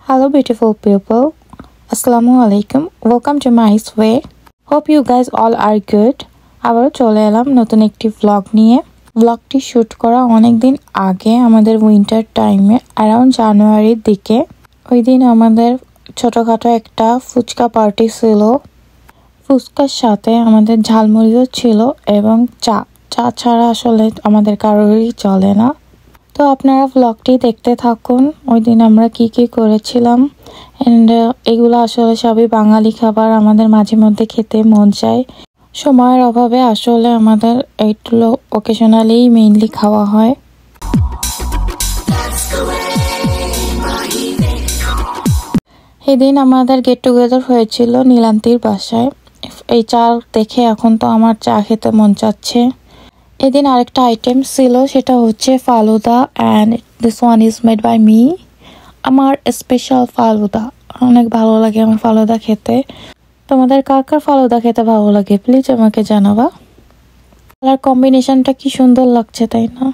Hello beautiful people, Assalamu alaikum, welcome to my way. Hope you guys all are good. আবারও চলে এলাম নতুন একটি vlog নিয়ে। vlogটি শুট করা অনেক দিন আগে আমাদের উইন্টার টাইমে অ্যারাউন্ড জানুয়ারির দিকে। ওই দিন আমাদের ছোটখাটো একটা ফুচকা পার্টি ছিল। ফুচকার সাথে আমাদের ঝালমুড়িও ছিল এবং চা ছাড়া আসলে আমাদের কারোরই চলে না। তো আপনারা ব্লগটি দেখতে থাকুন। ওই দিন আমরা কি করেছিলাম এন্ড এগুলো আসলে সবই বাঙালি খাবার, আমাদের মাঝে মধ্যে খেতে মন চায়। সময়ের অভাবে আসলে আমাদের এইগুলো অকেশনালি মেইনলি খাওয়া হয়। সেদিন আমাদের গেট টুগেদার হয়েছিল নীলান্তির বাসায়। এই চা দেখে এখন তো আমার চা খেতে মন চাচ্ছে। এদিন আরেকটা আইটেম ছিল, সেটা হচ্ছে falooda and this one is made by me. আমার স্পেশাল ফালুদা, অনেক ভালো লাগে আমার ফালুদা খেতে। তোমাদের কার কার ফালুদা খেতে ভালো লাগে প্লিজ আমাকে জানাবা। কালার কম্বিনেশনটা কি সুন্দর লাগছে তাই না?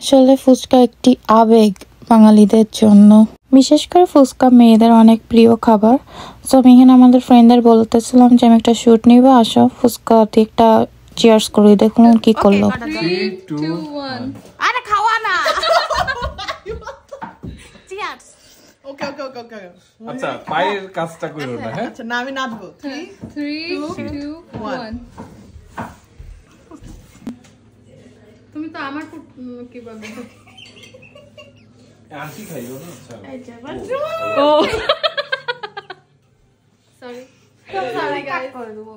আসলে ফুচকা একটি আবেগ বাঙালিদের জন্য, বিশেষ করে ফুচকা মেয়েদের অনেক প্রিয় খাবার। সো আমি এখানে আমাদের ফ্রেন্ডদের বলতেছিলাম যে আমি একটা শুট নিব, আসো ফুচকা দিয়ে একটা চিয়ার্স করি। দেখুন কি করলো। 3 2 1 আরে খাওয়া না। চিয়ার্স। ওকে আচ্ছা পায়ের কাজটা কইরো না। হ্যাঁ আচ্ছা না আমি নাচবো 3 2 1 তুমি তো আমার কি বলবে আন্টি খাইও না। আচ্ছা ও সরি গাইস করে দেবো।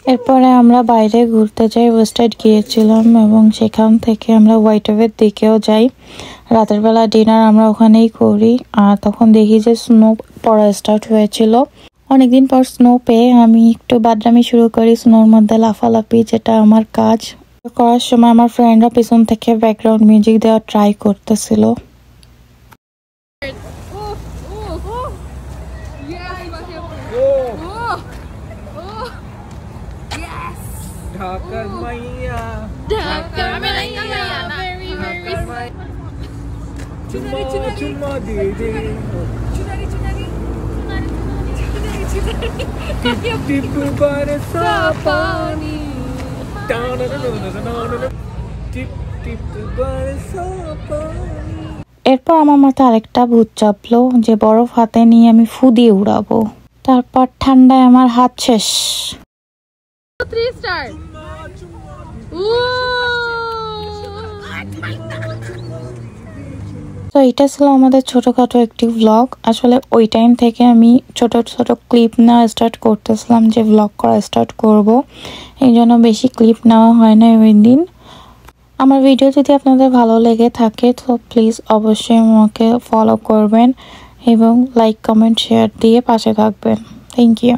এরপরে আমরা বাইরে ঘুরতে যাই, ওয়েস্টার্ড গিয়েছিলাম এবং সেখান থেকে আমরা হোয়াইট ওয়ের দিকেও যাই। রাতের বেলা ডিনার আমরা ওখানেই করি। আর তখন দেখি যে স্নো পড়া স্টার্ট হয়েছিল। অনেকদিন পর স্নো পেয়ে আমি একটু বাদরামি শুরু করি, স্নোর মধ্যে লাফালাফি, যেটা আমার কাজ। করার সময় আমার ফ্রেন্ডরা পিছন থেকে ব্যাকগ্রাউন্ড মিউজিক দেওয়া ট্রাই করতেছিল। ঢাকার মাইয়া ঢাকার মাইয়া very চুম্মা দিয়ে দে চুনারি টিপ বরসা পানি টিপ বরসা পানি। এরপর আমার মাথায় আরেকটা ভূত চাপলো যে বরফ হাতে নিয়ে আমি ফু দিয়ে উড়াবো। তারপর ঠান্ডায় আমার হাত শেষ। 3 স্টার তো এটা ছিল আমাদের ছোটখাটো একটি ভ্লগ। আসলে ওই টাইম থেকে আমি ছোট ছোট ক্লিপ নেওয়া স্টার্ট করতেছিলাম যে ভ্লগ করা স্টার্ট করব, এই জন্য বেশি ক্লিপ নেওয়া হয় না ওই দিন। আমার ভিডিও যদি আপনাদের ভালো লেগে থাকে তো প্লিজ অবশ্যই আমাকে ফলো করবেন এবং লাইক কমেন্ট শেয়ার দিয়ে পাশে থাকবেন। Thank you.